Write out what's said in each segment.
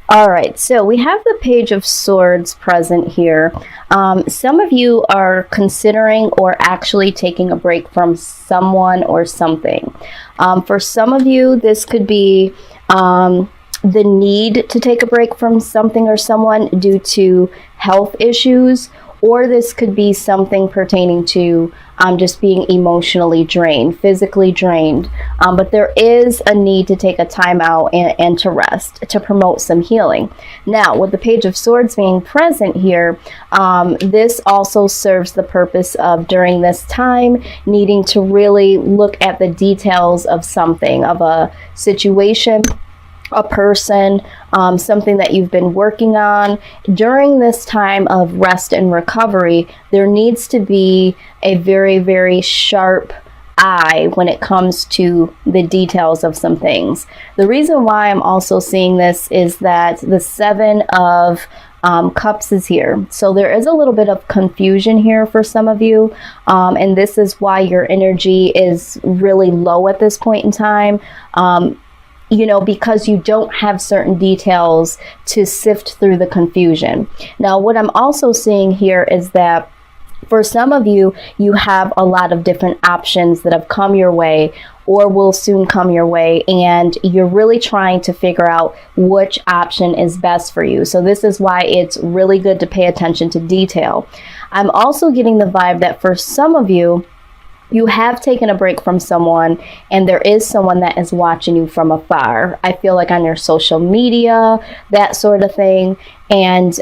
All right, so we have the Page of Swords present here. Some of you are considering or actually taking a break from someone or something. For some of you, this could be the need to take a break from something or someone due to health issues, or this could be something pertaining to just being emotionally drained, physically drained. But there is a need to take a time out and to rest, to promote some healing. Now, with the Page of Swords being present here, this also serves the purpose of, during this time, needing to really look at the details of something, of a situation, a person, something that you've been working on. During this time of rest and recovery, there needs to be a very, very sharp eye when it comes to the details of some things. The reason why I'm also seeing this is that the Seven of Cups is here. So there is a little bit of confusion here for some of you. And this is why your energy is really low at this point in time. You know, because you don't have certain details to sift through the confusion. Now, what I'm also seeing here is that for some of you, you have a lot of different options that have come your way or will soon come your way, and you're really trying to figure out which option is best for you. So this is why it's really good to pay attention to detail. I'm also getting the vibe that for some of you, you have taken a break from someone and there is someone that is watching you from afar. I feel like on your social media, that sort of thing. And,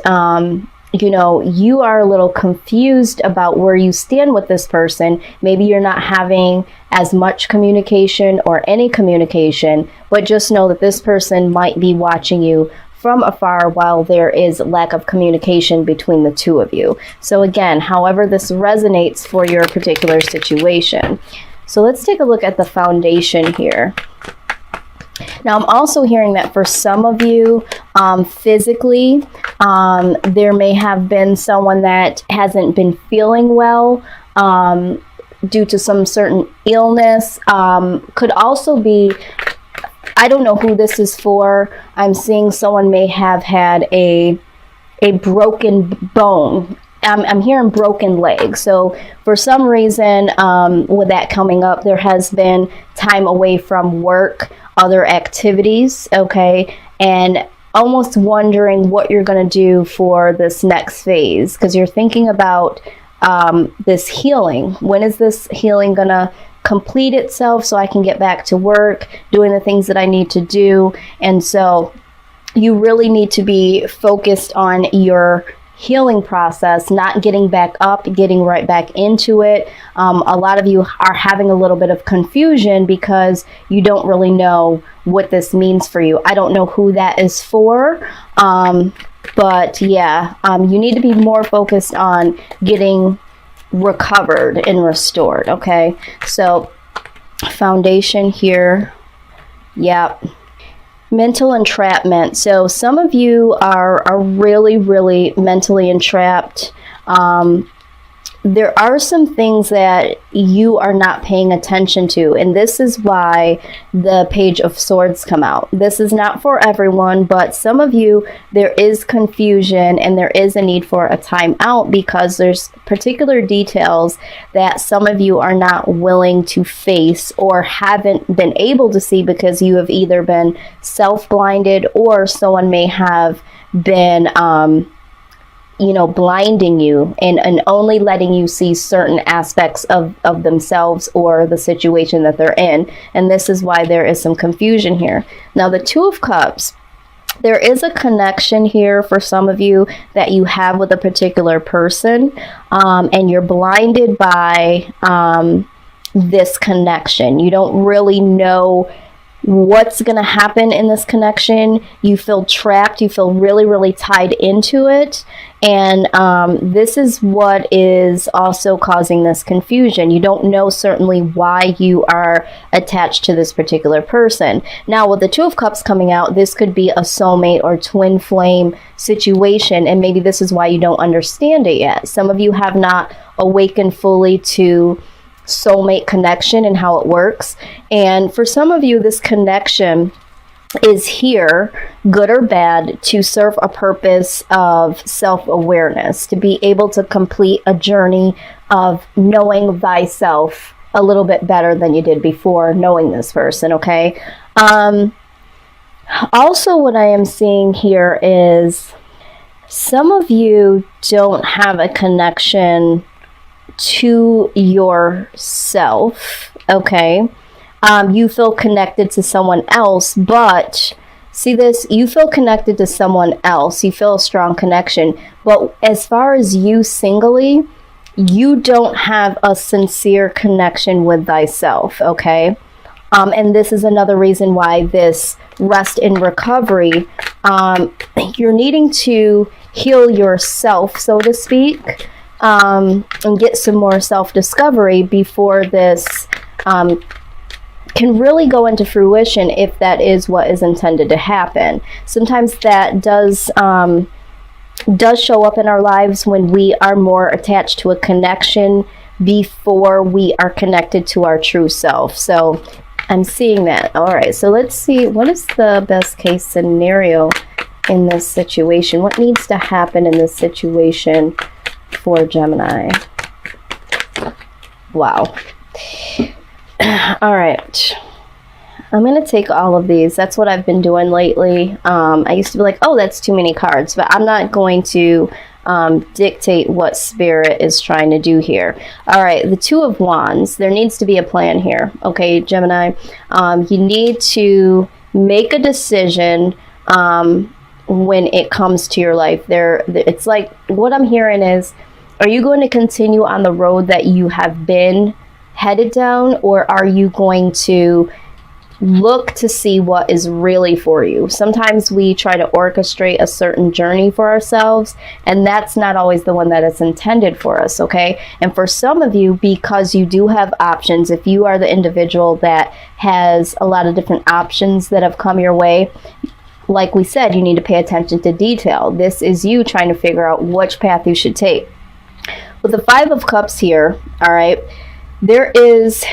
you know, you are a little confused about where you stand with this person. Maybe you're not having as much communication or any communication, but just know that this person might be watching you from afar while there is lack of communication between the two of you. So again, however this resonates for your particular situation. So let's take a look at the foundation here. Now, I'm also hearing that for some of you, physically, there may have been someone that hasn't been feeling well due to some certain illness. Could also be, I don't know who this is for. I'm seeing someone may have had a broken bone. I'm hearing broken leg. So for some reason, with that coming up, there has been time away from work, other activities, okay? And almost wondering what you're going to do for this next phase, because you're thinking about this healing. When is this healing going to complete itself so I can get back to work, doing the things that I need to do? And so you really need to be focused on your healing process, not getting back up, getting right back into it. A lot of you are having a little bit of confusion because you don't really know what this means for you. I don't know who that is for, but yeah, you need to be more focused on getting recovered and restored. Okay, so foundation here. Yep. Mental entrapment. So some of you are really, really mentally entrapped. There are some things that you are not paying attention to, and this is why the Page of Swords come out. This is not for everyone, but some of you, there is confusion and there is a need for a time out because there's particular details that some of you are not willing to face or haven't been able to see because you have either been self-blinded or someone may have been you know, blinding you and only letting you see certain aspects of themselves or the situation that they're in. And this is why there is some confusion here. Now, the Two of Cups, there is a connection here for some of you that you have with a particular person, and you're blinded by this connection. You don't really know what's going to happen in this connection. You feel trapped. You feel really, really tied into it. And this is what is also causing this confusion. You don't know certainly why you are attached to this particular person. Now, with the Two of Cups coming out, this could be a soulmate or twin flame situation. And maybe this is why you don't understand it yet. Some of you have not awakened fully to soulmate connection and how it works. And for some of you, this connection is here, good or bad, to serve a purpose of self-awareness, to be able to complete a journey of knowing thyself a little bit better than you did before knowing this person, okay? Also, what I am seeing here is some of you don't have a connection to yourself, okay? You feel connected to someone else, but see this, you feel connected to someone else. You feel a strong connection. But as far as you singly, you don't have a sincere connection with thyself, okay? And this is another reason why this rest and recovery, you're needing to heal yourself, so to speak, and get some more self-discovery before this can really go into fruition, if that is what is intended to happen. Sometimes that does show up in our lives when we are more attached to a connection before we are connected to our true self. So I'm seeing that. All right, so let's see, what is the best case scenario in this situation? What needs to happen in this situation for Gemini? Wow. All right, I'm going to take all of these. That's what I've been doing lately. I used to be like, oh, that's too many cards, but I'm not going to dictate what Spirit is trying to do here. All right, the Two of Wands. There needs to be a plan here. Okay, Gemini, you need to make a decision when it comes to your life. It's like, what I'm hearing is, are you going to continue on the road that you have been headed down, or are you going to look to see what is really for you? Sometimes we try to orchestrate a certain journey for ourselves, and that's not always the one that is intended for us, okay? And for some of you, because you do have options, if you are the individual that has a lot of different options that have come your way, like we said, you need to pay attention to detail. This is you trying to figure out which path you should take. With the Five of Cups here, all right, there is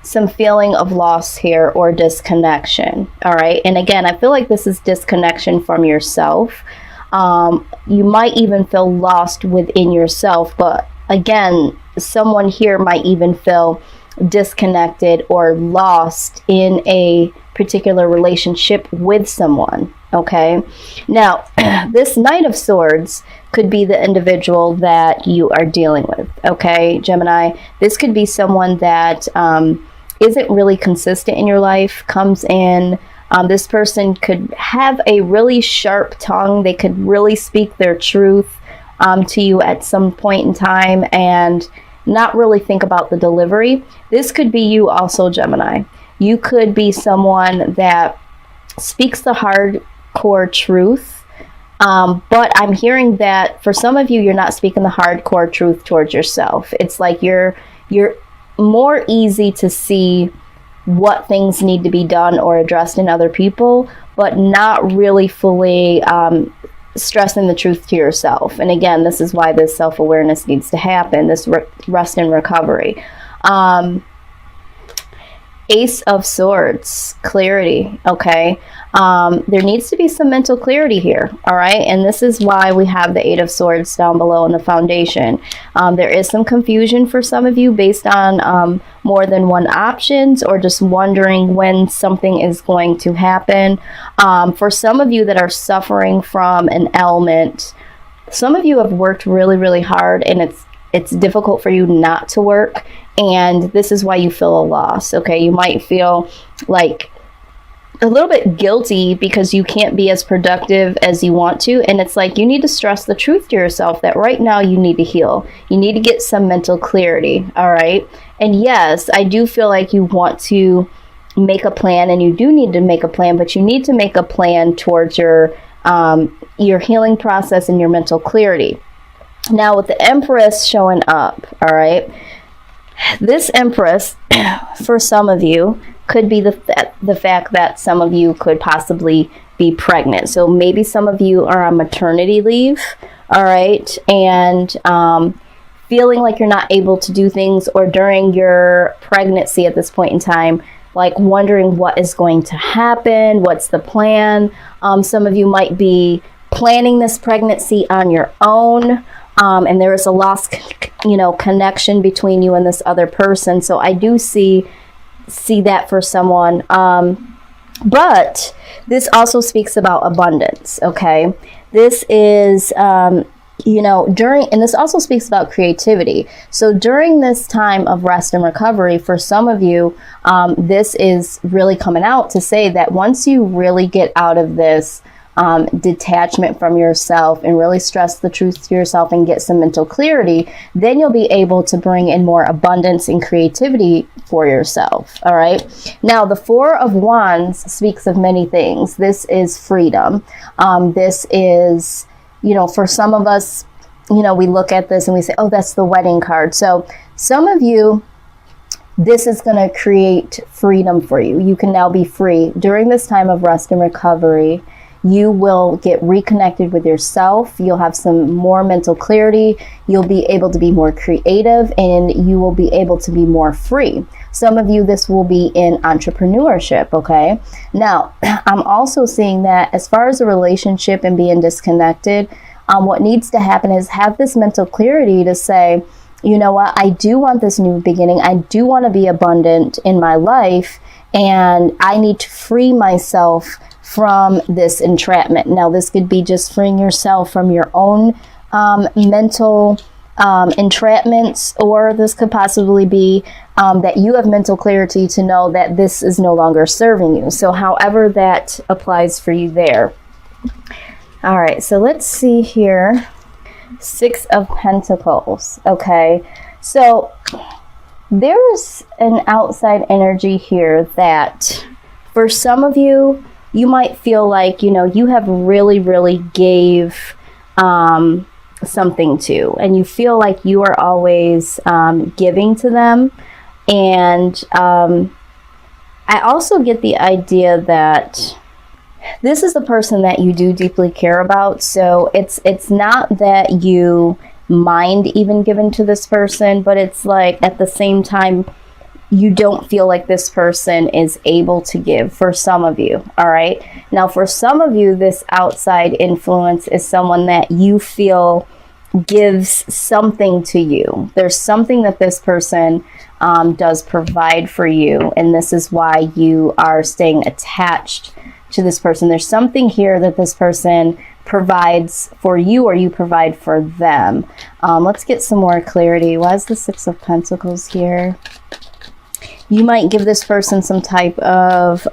some feeling of loss here or disconnection, all right? And again, I feel like this is disconnection from yourself. You might even feel lost within yourself, but again, someone here might even feel disconnected or lost in a particular relationship with someone, okay? Now, this Knight of Swords could be the individual that you are dealing with, okay, Gemini? This could be someone that isn't really consistent in your life, comes in. This person could have a really sharp tongue. They could really speak their truth to you at some point in time and not really think about the delivery. This could be you also, Gemini. You could be someone that speaks the hardcore truth, but I'm hearing that for some of you, you're not speaking the hardcore truth towards yourself. It's like you're more easy to see what things need to be done or addressed in other people, but not really fully stressing the truth to yourself. And again, this is why this self-awareness needs to happen, this rest and recovery. Ace of Swords, clarity, okay? There needs to be some mental clarity here, all right? And this is why we have the Eight of Swords down below in the foundation. There is some confusion for some of you based on more than one options, or just wondering when something is going to happen. For some of you that are suffering from an ailment, some of you have worked really, really hard, and it's difficult for you not to work, and this is why you feel a loss, okay? You might feel like a little bit guilty because you can't be as productive as you want to, and it's like you need to stress the truth to yourself that right now you need to heal. You need to get some mental clarity, all right? And yes, I do feel like you want to make a plan, and you do need to make a plan, but you need to make a plan towards your healing process and your mental clarity. Now, with the Empress showing up, all right, this Empress, for some of you, could be the fact that some of you could possibly be pregnant. So maybe some of you are on maternity leave, all right, and feeling like you're not able to do things, or during your pregnancy at this point in time, like wondering what is going to happen, what's the plan. Some of you might be planning this pregnancy on your own, and there is a lost, connection between you and this other person. So I do see that for someone. But this also speaks about abundance, okay? This is, and this also speaks about creativity. So during this time of rest and recovery, for some of you, this is really coming out to say that once you really get out of this detachment from yourself and really stress the truth to yourself and get some mental clarity, then you'll be able to bring in more abundance and creativity for yourself. All right. Now, the Four of Wands speaks of many things. This is freedom. This is, for some of us, we look at this and we say, oh, that's the wedding card. So some of you, this is going to create freedom for you. You can now be free. During this time of rest and recovery, you will get reconnected with yourself. You'll have some more mental clarity. You'll be able to be more creative, and you will be able to be more free. Some of you, this will be in entrepreneurship, okay? Now, I'm also seeing that as far as a relationship and being disconnected, what needs to happen is have this mental clarity to say, you know what, I do want this new beginning. I do want to be abundant in my life, and I need to free myself from this entrapment. Now, this could be just freeing yourself from your own mental entrapments, or this could possibly be that you have mental clarity to know that this is no longer serving you. So however that applies for you there. All right, so let's see here. Six of Pentacles. Okay, so there's an outside energy here that for some of you, you might feel like, you have really gave something to, and you feel like you are always giving to them. And I also get the idea that this is the person that you do deeply care about. So it's not that you mind even giving to this person, but it's like at the same time, you don't feel like this person is able to give, for some of you. All right. Now, for some of you, this outside influence is someone that you feel gives something to you. There's something that this person does provide for you. And this is why you are staying attached to this person. There's something here that this person provides for you, or you provide for them. Let's get some more clarity. Why is the Six of Pentacles here? You might give this person some type of,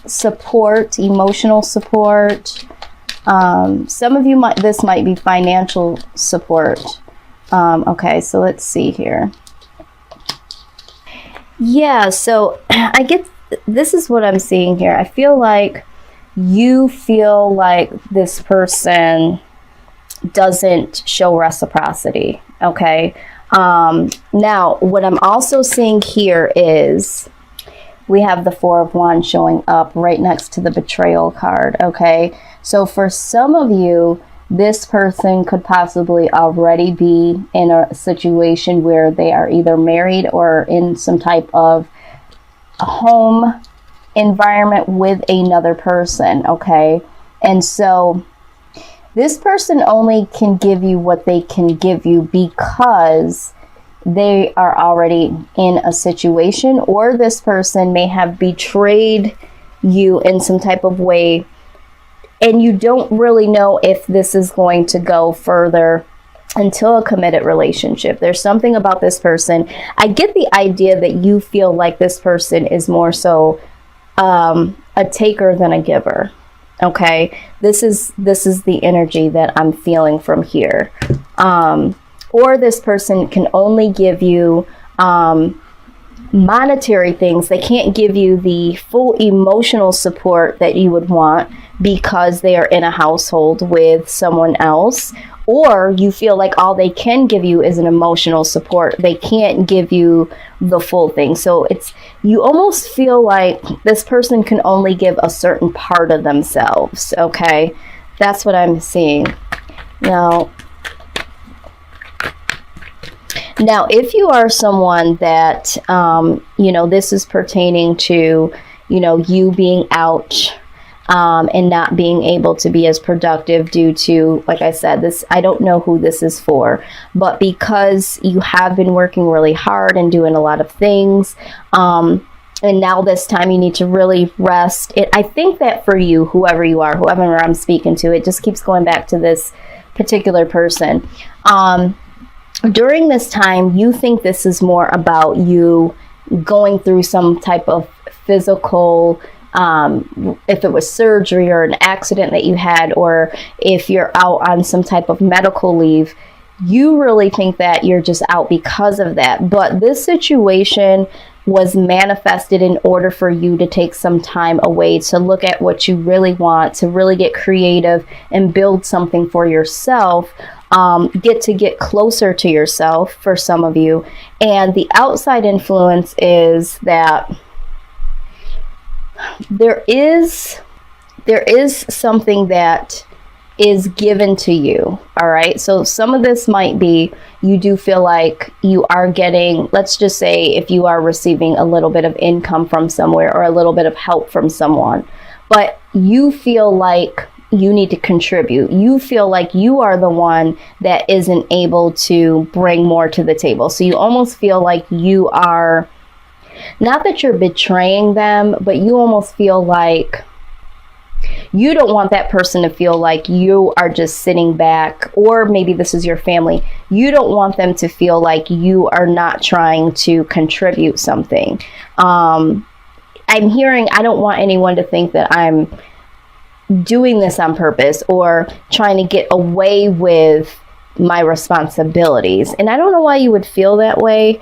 support, emotional support. Some of you this might be financial support. Okay, so let's see here. Yeah, so I get, this is what I'm seeing here. I feel like you feel like this person doesn't show reciprocity. Okay. Now, what I'm also seeing here is we have the Four of Wands showing up right next to the Betrayal card, okay? So for some of you, this person could possibly already be in a situation where they are either married or in some type of home environment with another person, okay? And so this person only can give you what they can give you because they are already in a situation, or this person may have betrayed you in some type of way, and you don't really know if this is going to go further until a committed relationship. There's something about this person. I get the idea that you feel like this person is more so a taker than a giver. Okay, this is the energy that I'm feeling from here. Or this person can only give you monetary things. They can't give you the full emotional support that you would want because they are in a household with someone else. Or you feel like all they can give you is an emotional support. They can't give you the full thing. So you almost feel like this person can only give a certain part of themselves. Okay, that's what I'm seeing. Now Now, if you are someone that, you know, this is pertaining to, you know, you being out and not being able to be as productive due to, like I said, this, I don't know who this is for, but because you have been working really hard and doing a lot of things, and now this time you need to really rest. I think that for you, whoever you are, whoever I'm speaking to, it just keeps going back to this particular person. During this time, you think this is more about you going through some type of physical, if it was surgery or an accident that you had, or if you're out on some type of medical leave, you really think that you're just out because of that. But this situation was manifested in order for you to take some time away to look at what you really want, to really get creative and build something for yourself, get closer to yourself for some of you. And the outside influence is that there is something that is given to you. All right. So some of this might be, you do feel like you are getting, let's just say if you are receiving a little bit of income from somewhere or a little bit of help from someone, but you feel like you need to contribute. You feel like you are the one that isn't able to bring more to the table. So you almost feel like you are, not that you're betraying them, but you almost feel like you don't want that person to feel like you are just sitting back, or maybe this is your family. You don't want them to feel like you are not trying to contribute something. I'm hearing, I don't want anyone to think that I'm doing this on purpose or trying to get away with my responsibilities. And I don't know why you would feel that way.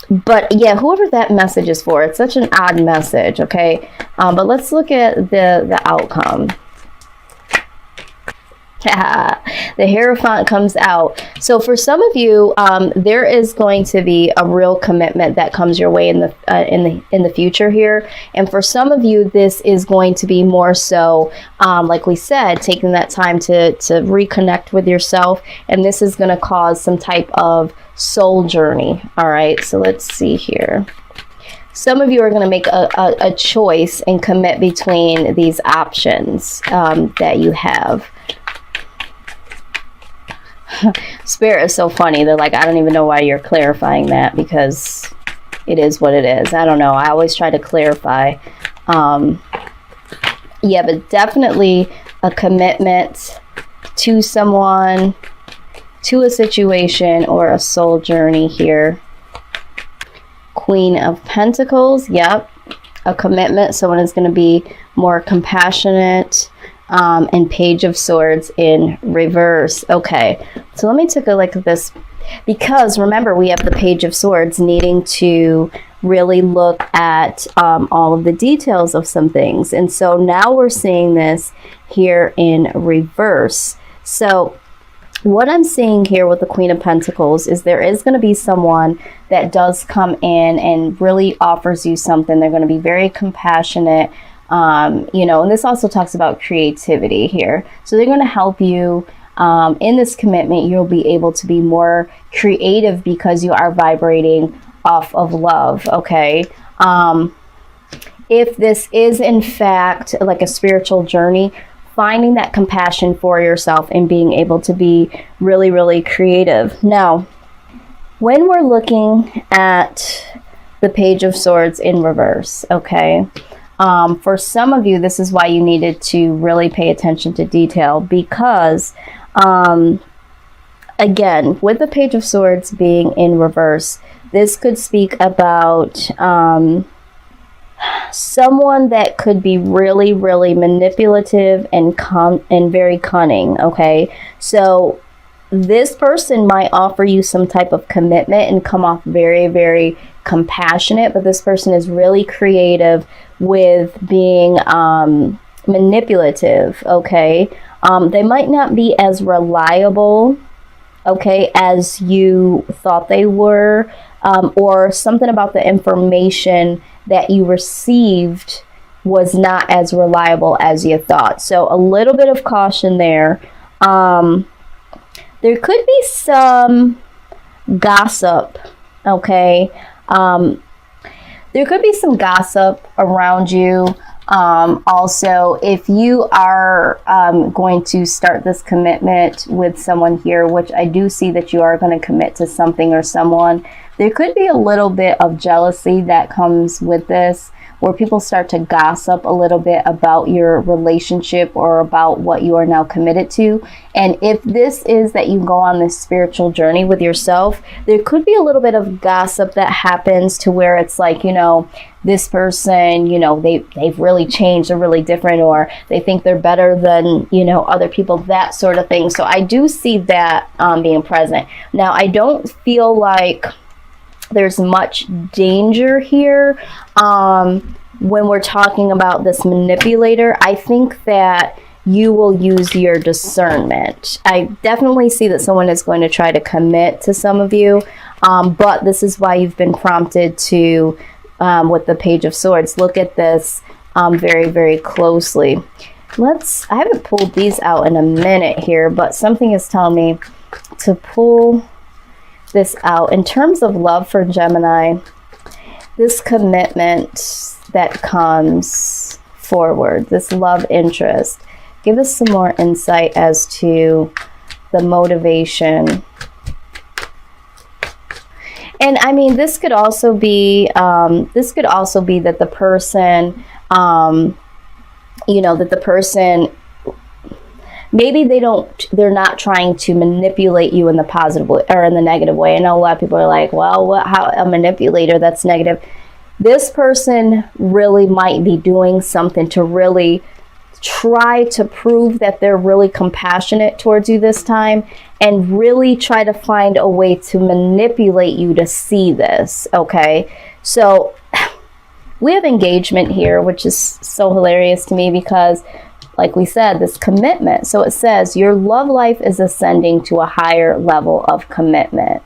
But yeah, whoever that message is for, it's such an odd message, okay? But let's look at the outcome. The Hierophant comes out. So for some of you, there is going to be a real commitment that comes your way in the future here. And for some of you, this is going to be more so, like we said, taking that time to reconnect with yourself. And this is going to cause some type of soul journey. All right. So let's see here. Some of you are going to make a choice and commit between these options that you have. Spirit is so funny. They're like, I don't even know why you're clarifying that, because it is what it is. I don't know. I always try to clarify. Yeah, but definitely a commitment to someone, to a situation, or a soul journey here. Queen of Pentacles. Yep. A commitment. Someone is going to be more compassionate. And Page of Swords in reverse. Okay, so let me take a look at this, because remember, we have the Page of Swords needing to really look at all of the details of some things. And so now we're seeing this here in reverse. So what I'm seeing here with the Queen of Pentacles is there is going to be someone that does come in and really offers you something. They're going to be very compassionate. You know, and this also talks about creativity here. So they're going to help you in this commitment. You'll be able to be more creative because you are vibrating off of love. Okay. If this is in fact like a spiritual journey, finding that compassion for yourself and being able to be really, really creative. Now, when we're looking at the Page of Swords in reverse, okay, for some of you, this is why you needed to really pay attention to detail, because, again, with the Page of Swords being in reverse, this could speak about someone that could be really, really manipulative and very cunning, okay? So this person might offer you some type of commitment and come off very, very compassionate, but this person is really creative with being manipulative, okay? They might not be as reliable, okay, as you thought they were, or something about the information that you received was not as reliable as you thought. So a little bit of caution there. There could be some gossip, okay? There could be some gossip around you. Also, if you are going to start this commitment with someone here, which I do see that you are going to commit to something or someone, there could be a little bit of jealousy that comes with this, where people start to gossip a little bit about your relationship or about what you are now committed to. And if this is that you go on this spiritual journey with yourself, there could be a little bit of gossip that happens to where it's like, you know, this person, you know, they've really changed, they're really different, or they think they're better than, you know, other people, that sort of thing. So I do see that being present. Now, I don't feel like there's much danger here when we're talking about this manipulator. I think that you will use your discernment. I definitely see that someone is going to try to commit to some of you, but this is why you've been prompted to, with the Page of Swords, look at this very, very closely. I haven't pulled these out in a minute here, but something is telling me to pull this out. In terms of love for Gemini, this commitment that comes forward, this love interest, give us some more insight as to the motivation. And I mean, this could also be that the person, you know, that the person, maybe they're not trying to manipulate you in the positive way or in the negative way. I know a lot of people are like, well, how a manipulator, that's negative. This person really might be doing something to really try to prove that they're really compassionate towards you this time, and really try to find a way to manipulate you to see this, okay? So we have engagement here, which is so hilarious to me because, like we said, this commitment. So it says your love life is ascending to a higher level of commitment.